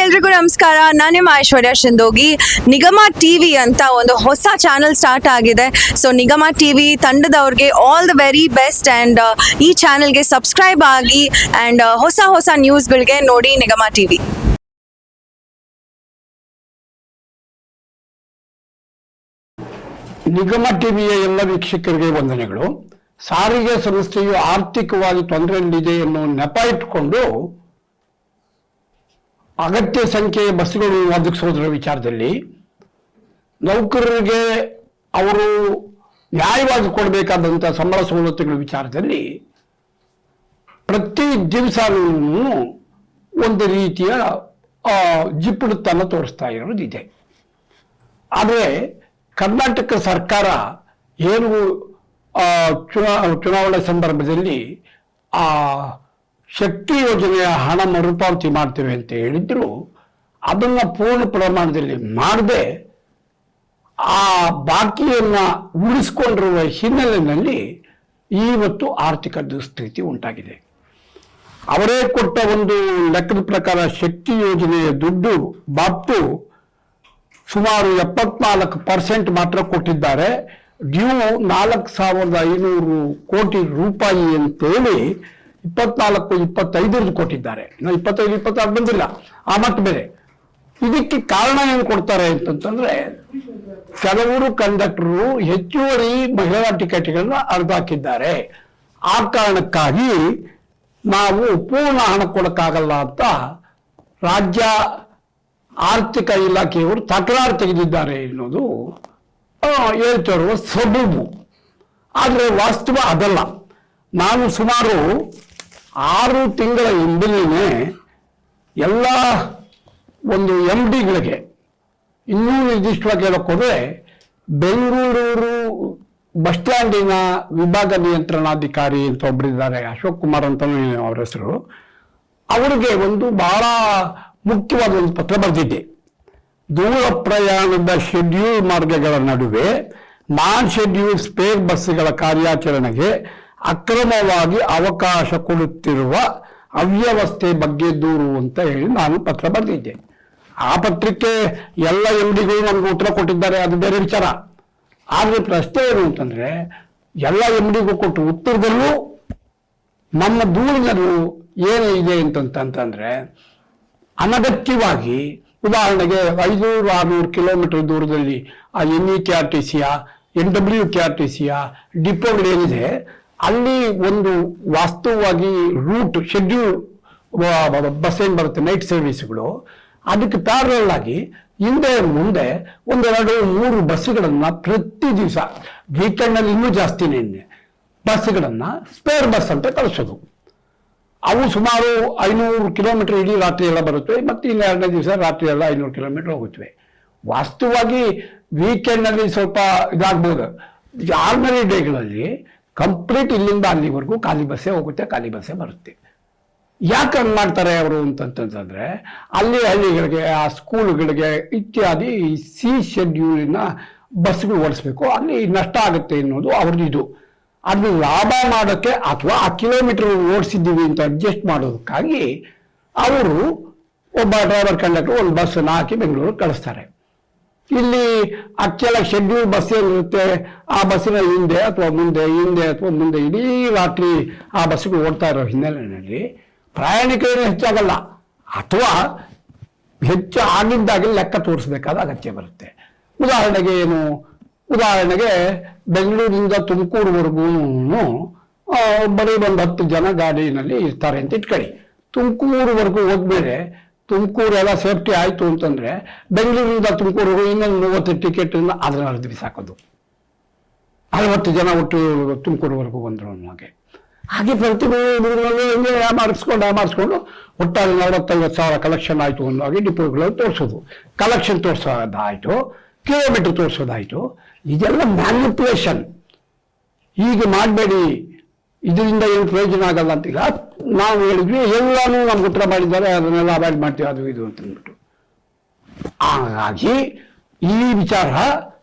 ಎಲ್ರಿಗೂ ನಮಸ್ಕಾರ. ನಾನು ನಿಮ್ಮ ಐಶ್ವರ್ಯ ಶಿಂದೋಗಿ. ನಿಗಮ ಟಿವಿ ಅಂತ ಒಂದು ಹೊಸ ಚಾನಲ್ ಸ್ಟಾರ್ಟ್ ಆಗಿದೆ. ಸೊ ನಿಗಮ ಟಿವಿ ತಂಡದವ್ರಿಗೆ all the very best and ಈ ಚಾನಲ್ಗೆ ಸಬ್ಸ್ಕ್ರೈಬ್ ಆಗಿ ಆ್ಯಂಡ್ ಹೊಸ ನ್ಯೂಸ್ಗಳಿಗೆ ನೋಡಿ ನಿಗಮ ಟಿವಿ. ನಿಗಮ ಟಿವಿಯ ಎಲ್ಲ ವೀಕ್ಷಕರಿಗೆ ವಂದನೆಗಳು. ಸಾರಿಗೆ ಸಂಸ್ಥೆಯು ಆರ್ಥಿಕವಾಗಿ ತೊಂದರೆಯಲ್ಲಿದೆ ಎನ್ನುವ ನೆಪ ಇಟ್ಟುಕೊಂಡು ಅಗತ್ಯ ಸಂಖ್ಯೆಯ ಬಸ್ಸುಗಳು ಒದಗಿಸೋದ್ರ ವಿಚಾರದಲ್ಲಿ ನೌಕರರಿಗೆ ಅವರು ನ್ಯಾಯವಾಗಿ ಕೊಡಬೇಕಾದಂಥ ಸಂಬಳ ಸವಲತ್ತುಗಳ ವಿಚಾರದಲ್ಲಿ ಪ್ರತಿ ದಿವಸನೂ ಒಂದು ರೀತಿಯ ಜಿಪ್ಪುಡುತನ ತೋರಿಸ್ತಾ ಇರೋದಿದೆ. ಆದರೆ ಕರ್ನಾಟಕ ಸರ್ಕಾರ ಏನು ಚುನಾವಣೆ ಸಂದರ್ಭದಲ್ಲಿ ಶಕ್ತಿ ಯೋಜನೆಯ ಹಣ ಮರುಪಾವತಿ ಮಾಡ್ತೇವೆ ಅಂತ ಹೇಳಿದ್ರು, ಅದನ್ನು ಪೂರ್ಣ ಪ್ರಮಾಣದಲ್ಲಿ ಮಾಡದೆ ಆ ಬಾಕಿಯನ್ನ ಉಳಿಸ್ಕೊಂಡಿರುವ ಹಿನ್ನೆಲೆಯಲ್ಲಿ ಇವತ್ತು ಆರ್ಥಿಕ ದುಸ್ಥಿತಿ ಉಂಟಾಗಿದೆ. ಅವರೇ ಕೊಟ್ಟ ಒಂದು ಲೆಕ್ಕದ ಪ್ರಕಾರ ಶಕ್ತಿ ಯೋಜನೆಯ ದುಡ್ಡು ಬಾಬ್ತು ಸುಮಾರು 74% ಮಾತ್ರ ಕೊಟ್ಟಿದ್ದಾರೆ. ಡ್ಯೂ 4,500 ಕೋಟಿ ರೂಪಾಯಿ ಅಂತೇಳಿ 24-25 ಕೊಟ್ಟಿದ್ದಾರೆ. ಇನ್ನು 25-26 ಬಂದಿಲ್ಲ, ಆ ಮಟ್ಟ ಬೇರೆ. ಇದಕ್ಕೆ ಕಾರಣ ಏನು ಕೊಡ್ತಾರೆ ಅಂತಂತಂದ್ರೆ, ಕೆಲವರು ಕಂಡಕ್ಟರು ಹೆಚ್ಚುವರಿ ಮಹಿಳಾ ಟಿಕೆಟ್ಗಳನ್ನ ಅರ್ಧಾಕಿದ್ದಾರೆ. ಆ ಕಾರಣಕ್ಕಾಗಿ ನಾವು ಪೂರ್ಣ ಹಣ ಕೊಡಕ್ಕಾಗಲ್ಲ ಅಂತ ರಾಜ್ಯ ಆರ್ಥಿಕ ಇಲಾಖೆಯವರು ತಕರಾರು ತೆಗೆದಿದ್ದಾರೆ ಎನ್ನುವುದು ಹೇಳ್ತಿರುವ ಸಬೂಬು. ಆದರೆ ವಾಸ್ತವ ಅದಲ್ಲ. ನಾನು ಸುಮಾರು 6 ತಿಂಗಳ ಹಿಂದಿನೇ ಎಲ್ಲ ಒಂದು MDಗಳಿಗೆ ಇನ್ನೂ ನಿರ್ದಿಷ್ಟವಾಗಿ ಹೇಳಕ್ಕೆ ಹೋದರೆ, ಬೆಂಗಳೂರು ಬಸ್ ಸ್ಟ್ಯಾಂಡಿನ ವಿಭಾಗ ನಿಯಂತ್ರಣಾಧಿಕಾರಿ ಅಂತ ಒಬ್ಬರಿದ್ದಾರೆ, ಅಶೋಕ್ ಕುಮಾರ್ ಅಂತಲೂ ಅವರ ಹೆಸರು. ಅವರಿಗೆ ಒಂದು ಬಹಳ ಮುಖ್ಯವಾದ ಒಂದು ಪತ್ರ ಬರೆದಿದ್ದೆ. ದೂರ ಪ್ರಯಾಣದ ಶೆಡ್ಯೂಲ್ ಮಾರ್ಗಗಳ ನಡುವೆ ನಾನ್ ಶೆಡ್ಯೂಲ್ ಸ್ಪೇರ್ ಬಸ್ಗಳ ಕಾರ್ಯಾಚರಣೆಗೆ ಅಕ್ರಮವಾಗಿ ಅವಕಾಶ ಕೊಡುತ್ತಿರುವ ಅವ್ಯವಸ್ಥೆ ಬಗ್ಗೆ ದೂರು ಅಂತ ಹೇಳಿ ನಾನು ಪತ್ರ ಬರೆದಿದ್ದೆ. ಆ ಪತ್ರಕ್ಕೆ ಎಲ್ಲ MDಗಳು ನಮ್ಗೆ ಉತ್ತರ ಕೊಟ್ಟಿದ್ದಾರೆ, ಅದು ಬೇರೆ ವಿಚಾರ. ಆದರೆ ಪ್ರಶ್ನೆ ಏನು ಅಂತಂದ್ರೆ, ಎಲ್ಲ MDಗೂ ಕೊಟ್ಟು ಉತ್ತರದಲ್ಲೂ ನಮ್ಮ ದೂರಿನಲ್ಲೂ ಏನಿದೆ ಅಂತಂತಂದ್ರೆ, ಅನಗತ್ಯವಾಗಿ ಉದಾಹರಣೆಗೆ 500-600 ಕಿಲೋಮೀಟರ್ ದೂರದಲ್ಲಿ ಆ NEKRTCಯ NWKRTCಯ ಡಿಪೋಗಳೇನಿದೆ, ಅಲ್ಲಿ ಒಂದು ವಾಸ್ತವವಾಗಿ ರೂಟ್ ಶೆಡ್ಯೂಲ್ ಬಸ್ ಏನು ಬರುತ್ತೆ ನೈಟ್ ಸರ್ವಿಸ್ಗಳು, ಅದಕ್ಕೆ ಪ್ಯಾರಲ್ ಆಗಿ ಹಿಂದೆ ಮುಂದೆ 1-2-3 ಬಸ್ಸುಗಳನ್ನ ಪ್ರತಿ ದಿವಸ, ವೀಕೆಂಡ್ನಲ್ಲಿ ಇನ್ನೂ ಜಾಸ್ತಿನೇ ಬಸ್ಸುಗಳನ್ನ ಸ್ಪೇರ್ ಬಸ್ ಅಂತ ಕಳಿಸೋದು. ಅವು ಸುಮಾರು 500 ಕಿಲೋಮೀಟರ್ ಇಡೀ ರಾತ್ರಿ ಎಲ್ಲ ಬರುತ್ತವೆ, ಮತ್ತು ಇನ್ನು 2ನೇ ದಿವಸ ರಾತ್ರಿ ಎಲ್ಲ 500 ಕಿಲೋಮೀಟರ್ ಹೋಗುತ್ತವೆ. ವಾಸ್ತವವಾಗಿ ವೀಕೆಂಡ್ನಲ್ಲಿ ಸ್ವಲ್ಪ ಇದಾಗ್ಬೋದು. ಆರ್ಡಿನರಿ ಡೇಗಳಲ್ಲಿ ಕಂಪ್ಲೀಟ್ ಇಲ್ಲಿಂದ ಅಲ್ಲಿವರೆಗೂ ಖಾಲಿ ಬಸ್ಸೇ ಹೋಗುತ್ತೆ, ಖಾಲಿ ಬಸ್ಸೇ ಬರುತ್ತೆ. ಯಾಕೆ ಹಂಗೆ ಮಾಡ್ತಾರೆ ಅವರು ಅಂತಂತಂದ್ರೆ, ಅಲ್ಲಿ ಹಳ್ಳಿಗಳಿಗೆ, ಆ ಸ್ಕೂಲ್ಗಳಿಗೆ ಇತ್ಯಾದಿ ಸಿ ಶೆಡ್ಯೂಲಿನ ಬಸ್ಗಳು ಓಡಿಸ್ಬೇಕು, ಅಲ್ಲಿ ನಷ್ಟ ಆಗುತ್ತೆ ಅನ್ನೋದು ಅವ್ರದ್ದು ಇದು. ಅದನ್ನ ಲಾಭ ಮಾಡೋಕ್ಕೆ ಅಥವಾ ಆ ಕಿಲೋಮೀಟರ್ ಓಡಿಸಿದ್ದೀವಿ ಅಂತ ಅಡ್ಜಸ್ಟ್ ಮಾಡೋದಕ್ಕಾಗಿ ಅವರು ಒಬ್ಬ ಡ್ರೈವರ್ ಕಂಡಕ್ಟರ್ ಒಂದು ಬಸ್ಸನ್ನು ಹಾಕಿ ಬೆಂಗಳೂರು ಕಳಿಸ್ತಾರೆ. ಇಲ್ಲಿ ಆಕ್ಚುಲ್ ಶೆಡ್ಯೂಲ್ ಬಸ್ ಏನಿರುತ್ತೆ, ಆ ಬಸ್ಸಿನ ಹಿಂದೆ ಅಥವಾ ಮುಂದೆ ಇಡೀ ರಾತ್ರಿ ಆ ಬಸ್ಸುಗಳು ಓಡ್ತಾ ಇರೋ ಹಿನ್ನೆಲೆಯಲ್ಲಿ ಪ್ರಯಾಣಿಕರು ಹೆಚ್ಚಾಗಲ್ಲ, ಅಥವಾ ಹೆಚ್ಚು ಆಗಿದ್ದಾಗೆ ಲೆಕ್ಕ ತೋರಿಸ್ಬೇಕಾದ ಅಗತ್ಯ ಬರುತ್ತೆ. ಉದಾಹರಣೆಗೆ ಬೆಂಗಳೂರಿನಿಂದ ತುಮಕೂರುವರೆಗೂ ಬರೀ ಒಂದು 10 ಜನ ಗಾಡಿನಲ್ಲಿ ಇರ್ತಾರೆ ಅಂತ ಇಟ್ಕೊಳ್ಳಿ. ತುಮಕೂರುವರೆಗೂ ಹೋದ್ಮೇಲೆ ತುಮಕೂರು ಎಲ್ಲ ಸೇಫ್ಟಿ ಆಯಿತು ಅಂತಂದ್ರೆ, ಬೆಂಗಳೂರಿನಿಂದ ತುಮಕೂರು ಇನ್ನೊಂದು 30 ಟಿಕೆಟ್ ಅದನ್ನ ಅರ್ಧ ಹಾಕೋದು. 60 ಜನ ಒಟ್ಟು ತುಮಕೂರುವರೆಗೂ ಬಂದರು ಅನ್ನೋಗೆ. ಹಾಗೆ ಪ್ರತಿ ಮಾಡಿಸ್ಕೊಂಡು ಒಟ್ಟಾರೆ 40-50 ಸಾವಿರ ಕಲೆಕ್ಷನ್ ಆಯಿತು ಅನ್ನೋಗೆ ಡಿಪೋಗಳಲ್ಲಿ ತೋರಿಸೋದು. ಕಲೆಕ್ಷನ್ ತೋರಿಸೋದಾಯಿತು, ಕಿಲೋಮೀಟರ್ ತೋರಿಸೋದಾಯಿತು. ಇದೆಲ್ಲ ಮ್ಯಾನಿಪುಲೇಷನ್. ಹೀಗೆ ಮಾಡಬೇಡಿ, ಇದರಿಂದ ಏನು ಪ್ರಯೋಜನ ಆಗಲ್ಲ ಅಂತೀಗ ನಾವು ಹೇಳಿದ್ವಿ. ಎಲ್ಲಾನು ನಮ್ಗೆ ಉತ್ತರ ಮಾಡಿದ್ದಾರೆ, ಅದನ್ನೆಲ್ಲ ಅವಾಯ್ಡ್ ಮಾಡ್ತೀವಿ ಅದು ಇದು ಅಂತಂದ್ಬಿಟ್ಟು. ಹಾಗಾಗಿ ಈ ವಿಚಾರ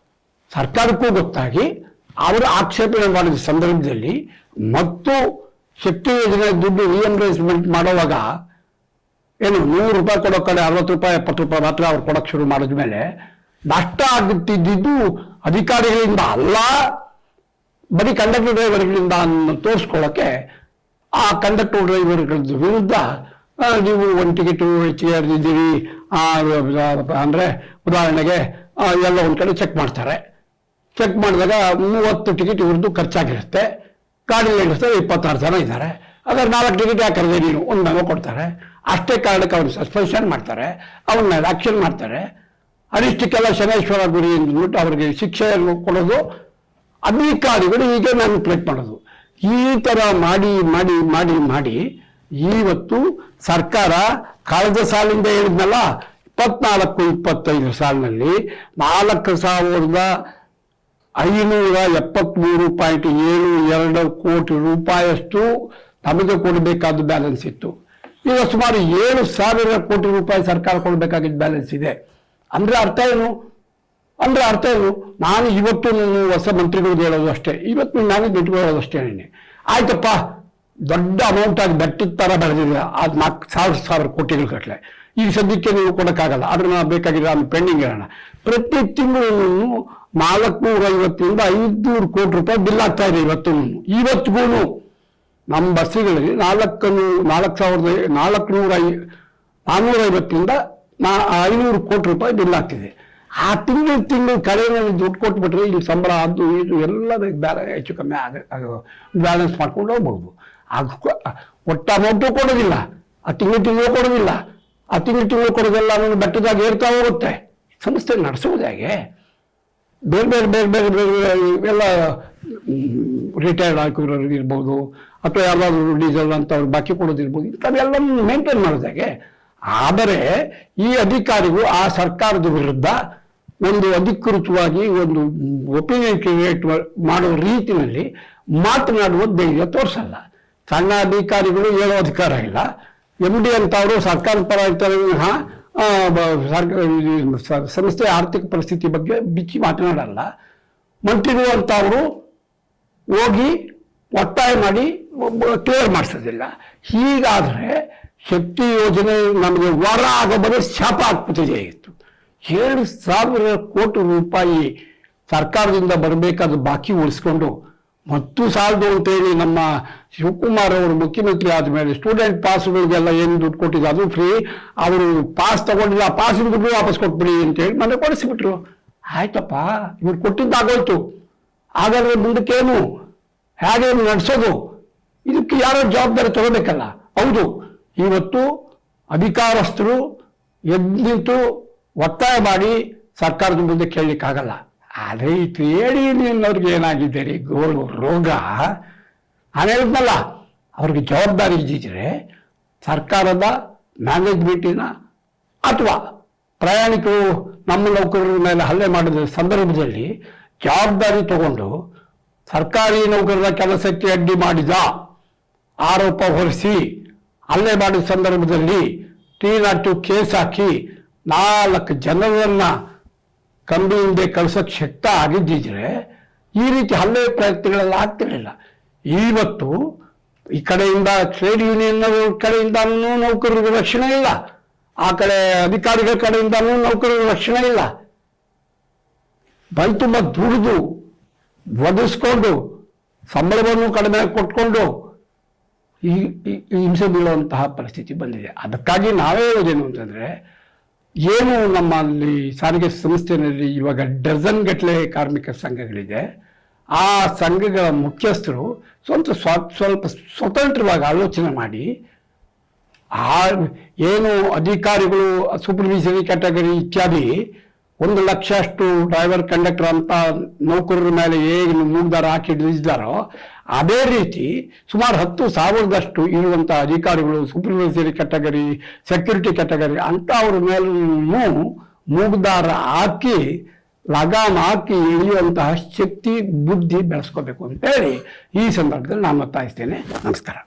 ಸರ್ಕಾರಕ್ಕೂ ಗೊತ್ತಾಗಿ ಅವರು ಆಕ್ಷೇಪಣೆ ಮಾಡಿದ ಸಂದರ್ಭದಲ್ಲಿ ಮತ್ತು ಶಕ್ತಿ ಯೋಜನೆ ದುಡ್ಡು ರಿಯಂಬರ್ಸ್ಮೆಂಟ್ ಮಾಡುವಾಗ ಏನು 100 ರೂಪಾಯಿ ಕೊಡೋ ಕಡೆ 60 ರೂಪಾಯಿ 70 ರೂಪಾಯಿ ಮಾತ್ರ ಅವ್ರು ಕೊಡೋಕೆ ಶುರು ಮಾಡಿದ್ಮೇಲೆ ನಷ್ಟ ಆಗುತ್ತಿದ್ದು ಅಧಿಕಾರಿಗಳಿಂದ ಅಲ್ಲ, ಬರೀ ಕಂಡಕ್ಟರ್ ಡ್ರೈವರ್ಗಳಿಂದ ತೋರಿಸ್ಕೊಳ್ಳೋಕೆ ಆ ಕಂಡಕ್ಟರ್ ಡ್ರೈವರ್ಗಳ ವಿರುದ್ಧ ನೀವು ಒಂದು ಟಿಕೆಟು ಹೆಚ್ಚಿಗೆ ಹರಿದಿದ್ದೀರಿ ಅಂದರೆ ಉದಾಹರಣೆಗೆ ಎಲ್ಲ ಒಂದು ಕಡೆ ಚೆಕ್ ಮಾಡ್ತಾರೆ. ಚೆಕ್ ಮಾಡಿದಾಗ 30 ಟಿಕೆಟ್ ಇವ್ರದ್ದು ಖರ್ಚಾಗಿರುತ್ತೆ. ಗಾಡಿಯಲ್ಲಿ ಇಳಿಸ್ತಾರೆ 26 ಜನ ಇದ್ದಾರೆ. ಅದ್ರ 4 ಟಿಕೆಟ್ ಯಾಕಂದ್ರೆ ನೀನು ಒಂದು ಮೆಮೊ ಕೊಡ್ತಾರೆ. ಅಷ್ಟೇ ಕಾರಣಕ್ಕೆ ಅವ್ರು ಸಸ್ಪೆನ್ಷನ್ ಮಾಡ್ತಾರೆ, ಅವ್ರನ್ನ ಆಕ್ಷನ್ ಮಾಡ್ತಾರೆ. ಅನಿಷ್ಟಕ್ಕೆಲ್ಲ ಶನೇಶ್ವರ ಗುರಿ ಅಂದ್ಬಿಟ್ಟು ಅವ್ರಿಗೆ ಶಿಕ್ಷೆಯನ್ನು ಕೊಡೋದು, ಅಧಿಕಾರಿಗಳು ಹೀಗೆ ಮ್ಯಾನಿಪುಲೇಟ್ ಮಾಡೋದು. ಈ ಥರ ಮಾಡಿ ಮಾಡಿ ಮಾಡಿ ಮಾಡಿ ಇವತ್ತು ಸರ್ಕಾರ ಕಳೆದ ಸಾಲಿಂದ ಹೇಳಿದ್ನಲ್ಲ 24-25 ಸಾಲಿನಲ್ಲಿ 4,573.72 ಕೋಟಿ ರೂಪಾಯಿಯಷ್ಟು ನಮಗೆ ಕೊಡಬೇಕಾದ ಬ್ಯಾಲೆನ್ಸ್ ಇತ್ತು. ಈಗ ಸುಮಾರು 7,000 ಕೋಟಿ ರೂಪಾಯಿ ಸರ್ಕಾರ ಕೊಡಬೇಕಾಗಿದ್ದ ಬ್ಯಾಲೆನ್ಸ್ ಇದೆ. ಅಂದ್ರೆ ಅರ್ಥ ಏನು? ನಾನು ಇವತ್ತು ಹೊಸ ಮಂತ್ರಿಗಳು ಹೇಳೋದು ಅಷ್ಟೇ, ಇವತ್ತು ನಾನು ದುಡ್ಡು ಹೇಳೋದು ಅಷ್ಟೇ. ಆಯ್ತಪ್ಪ, ದೊಡ್ಡ ಅಮೌಂಟ್ ಆಗಿ ಬೆಟ್ಟದ ಥರ ಬೆಳೆದಿದೆ, ಅದು 4,000 ಕೋಟಿಗಳು ಗಟ್ಟಲೆ. ಈಗ ಸದ್ಯಕ್ಕೆ ನೀವು ಕೊಡೋಕ್ಕಾಗಲ್ಲ, ಅದನ್ನ ಬೇಕಾಗಿರೋ ಅಲ್ಲಿ ಪೆಂಡಿಂಗ್ ಇರೋಣ. ಪ್ರತಿ ತಿಂಗಳು 450ರಿಂದ 500 ಕೋಟಿ ರೂಪಾಯಿ ಬಿಲ್ ಆಗ್ತಾ ಇದೆ. ಇವತ್ತಿಗೂ ನಮ್ಮ ಬಸ್ಸುಗಳಲ್ಲಿ 450ರಿಂದ 500 ಕೋಟಿ ರೂಪಾಯಿ ಬಿಲ್ ಆಗ್ತಿದೆ. ಆ ತಿಂಗಳು ಕಡೆಯಲ್ಲಿ ದುಡ್ಡು ಕೊಟ್ಬಿಟ್ರೆ ಇಲ್ಲಿ ಸಂಬಳ ಅದು ಇದು ಎಲ್ಲ ಹೆಚ್ಚು ಕಮ್ಮಿ ಬ್ಯಾಲೆನ್ಸ್ ಮಾಡ್ಕೊಂಡು ಹೋಗ್ಬೋದು. ಒಟ್ಟು ಅಮೌಂಟು ಕೊಡೋದಿಲ್ಲ, ಆ ತಿಂಗಳು ಕೊಡೋದಿಲ್ಲ. ಆ ತಿಂಗಳು ಕೊಡೋದೆಲ್ಲ ನಾನು ಬೆಟ್ಟದಾಗ ಏರ್ತಾ ಹೋಗುತ್ತೆ. ಸಂಸ್ಥೆ ನಡೆಸೋದು ಹೇಗೆ? ಬೇರೆ ಎಲ್ಲ ರಿಟೈರ್ಡ್ ಆಗಿರೋರು ಇರ್ಬೋದು, ಅಥವಾ ಯಾವ್ದಾದ್ರು ಡೀಸೆಲ್ ಅಂತ ಅವ್ರು ಬಾಕಿ ಕೊಡೋದಿರ್ಬೋದು, ಇಂಥವೆಲ್ಲ ಮೇಂಟೈನ್ ಮಾಡೋದು ಹೇಗೆ? ಆದರೆ ಈ ಅಧಿಕಾರಿಗಳು ಆ ಸರ್ಕಾರದ ವಿರುದ್ಧ ಒಂದು ಅಧಿಕೃತವಾಗಿ ಒಂದು ಒಪಿನಿಯನ್ ಕ್ರಿಯೇಟ್ ಮಾಡೋ ರೀತಿಯಲ್ಲಿ ಮಾತನಾಡುವ ಧೈರ್ಯ ತೋರಿಸಲ್ಲ. ಸಣ್ಣ ಅಧಿಕಾರಿಗಳು ಹೇಳೋ ಅಧಿಕಾರ ಇಲ್ಲ. MD ಅಂತವರು ಸರ್ಕಾರದ ಪರ ಇರ್ತಾರೆ, ಸಂಸ್ಥೆಯ ಆರ್ಥಿಕ ಪರಿಸ್ಥಿತಿ ಬಗ್ಗೆ ಬಿಚ್ಚಿ ಮಾತನಾಡಲ್ಲ. ಮಂತ್ರಿಗಳು ಅಂತವರು ಹೋಗಿ ಒತ್ತಾಯ ಮಾಡಿ ಕ್ಲಿಯರ್ ಮಾಡಿಸೋದಿಲ್ಲ. ಹೀಗಾದರೆ ಶಕ್ತಿ ಯೋಜನೆ ನಮಗೆ ವರ ಆಗಬಾರ ಶಾಪ ಆಗ್ಬಿಟ್ಟಿದೆ. ಇತ್ತು 7,000 ಕೋಟಿ ರೂಪಾಯಿ ಸರ್ಕಾರದಿಂದ ಬರಬೇಕಾದ ಬಾಕಿ ಉಳಿಸ್ಕೊಂಡು ಮತ್ತು ಸಾಲದು ಅಂತೇಳಿ ನಮ್ಮ ಶಿವಕುಮಾರ್ ಅವರು ಮುಖ್ಯಮಂತ್ರಿ ಆದಮೇಲೆ ಸ್ಟೂಡೆಂಟ್ ಪಾಸ್ಗಳಿಗೆಲ್ಲ ಏನು ದುಡ್ಡು ಕೊಟ್ಟಿದ್ದು ಅದು ಫ್ರೀ. ಅವರು ಪಾಸ್ ತಗೊಂಡಿಲ್ಲ, ಆ ಪಾಸಿನ ದುಡ್ಡು ವಾಪಸ್ ಕೊಟ್ಬಿಡಿ ಅಂತೇಳಿ ಮನೆ ಕೊಡಿಸಿಬಿಟ್ರು. ಆಯ್ತಪ್ಪ, ಇವ್ರು ಕೊಟ್ಟಿದ್ದಾಗೋಯ್ತು. ಹಾಗಾದ್ರೆ ಮುಂದಕ್ಕೇನು, ಹೇಗೆ ನಡೆಸೋದು? ಇದಕ್ಕೆ ಯಾರೋ ಜವಾಬ್ದಾರಿ ತಗೋಬೇಕಲ್ಲ. ಹೌದು, ಇವತ್ತು ಅಧಿಕಾರಸ್ಥರು ಎದ್ದು ಒತ್ತಾಯ ಮಾಡಿ ಸರ್ಕಾರದ ಮುಂದೆ ಕೇಳಲಿಕ್ಕಾಗಲ್ಲ. ಆದರೆ ಈ ಟ್ರೇಡ್ ಯೂನಿಯನ್ನವ್ರಿಗೆ ಏನಾಗಿದೆ ರೀ ರೋಗ, ನಾನು ಹೇಳಿದ್ನಲ್ಲ, ಅವ್ರಿಗೆ ಜವಾಬ್ದಾರಿ ಇದ್ದಿದ್ರೆ ಸರ್ಕಾರದ ಮ್ಯಾನೇಜ್ಮೆಂಟಿನ ಅಥವಾ ಪ್ರಯಾಣಿಕರು ನಮ್ಮ ನೌಕರರ ಮೇಲೆ ಹಲ್ಲೆ ಮಾಡಿದ ಸಂದರ್ಭದಲ್ಲಿ ಜವಾಬ್ದಾರಿ ತಗೊಂಡು ಸರ್ಕಾರಿ ನೌಕರರ ಕೆಲಸಕ್ಕೆ ಅಡ್ಡಿ ಮಾಡಿದ ಆರೋಪ ಹೊರಿಸಿ ಹಲ್ಲೆ ಮಾಡಿದ ಸಂದರ್ಭದಲ್ಲಿ T-0 ಕೇಸ್ ಹಾಕಿ 4 ಜನರನ್ನ ಕಂಬಿಯಿಂದ ಕಳ್ಸೋಕ್ಕೆ ಶಕ್ತ ಆಗಿದ್ದಿದ್ರೆ ಈ ರೀತಿ ಹಲ್ಲೆ ಪ್ರಯತ್ನಗಳೆಲ್ಲ ಆಗ್ತಿರಲಿಲ್ಲ. ಇವತ್ತು ಈ ಕಡೆಯಿಂದ ಟ್ರೇಡ್ ಯೂನಿಯನ್ ಕಡೆಯಿಂದಾನು ನೌಕರರಿಗೆ ರಕ್ಷಣೆ ಇಲ್ಲ, ಆ ಕಡೆ ಅಧಿಕಾರಿಗಳ ಕಡೆಯಿಂದಾನು ನೌಕರರಿಗೆ ರಕ್ಷಣೆ ಇಲ್ಲ. ಬೈ ತುಂಬ ದುಡಿದು ಒದಗಿಸ್ಕೊಂಡು ಸಂಬಳವನ್ನು ಕಡಿಮೆ ಕೊಟ್ಕೊಂಡು ಈ ಹಿಂಸೆ ಬೀಳುವಂತಹ ಪರಿಸ್ಥಿತಿ ಬಂದಿದೆ. ಅದಕ್ಕಾಗಿ ನಾವೇ ಹೇಳೋದೇನು ಅಂತಂದರೆ, ಏನು ನಮ್ಮಲ್ಲಿ ಸಾರಿಗೆ ಸಂಸ್ಥೆಯಲ್ಲಿ ಇವಾಗ ಡಜನ್ ಗಟ್ಟಲೆ ಕಾರ್ಮಿಕ ಸಂಘಗಳಿದೆ. ಆ ಸಂಘಗಳ ಮುಖ್ಯಸ್ಥರು ಸ್ವಲ್ಪ ಸ್ವತಂತ್ರವಾಗಿ ಆಲೋಚನೆ ಮಾಡಿ, ಆ ಏನು ಅಧಿಕಾರಿಗಳು ಸೂಪರ್ವೈಸರಿ ಕ್ಯಾಟಗರಿ ಇತ್ಯಾದಿ 1 ಲಕ್ಷ ಅಷ್ಟು ಡ್ರೈವರ್ ಕಂಡಕ್ಟರ್ ಅಂತ ನೌಕರರ ಮೇಲೆ ಏನು ಮೂಗ್ದಾರ ಹಾಕಿ ಹಿಡಿದಿದ್ದಾರೋ ಅದೇ ರೀತಿ ಸುಮಾರು 10,000ದಷ್ಟು ಇರುವಂಥ ಅಧಿಕಾರಿಗಳು ಸೂಪರ್ವೈಸರಿ ಕ್ಯಾಟಗರಿ, ಸೆಕ್ಯೂರಿಟಿ ಕ್ಯಾಟಗರಿ ಅಂತ ಅವ್ರ ಮೇಲೂ ಮೂಗ್ದಾರ ಹಾಕಿ ಲಗಾಮ್ ಹಾಕಿ ಇಳಿಯುವಂತಹ ಶಕ್ತಿ ಬುದ್ಧಿ ಬೆಳೆಸ್ಕೋಬೇಕು ಅಂತೇಳಿ ಈ ಸಂದರ್ಭದಲ್ಲಿ ನಾನು ಒತ್ತಾಯಿಸ್ತೇನೆ. ನಮಸ್ಕಾರ.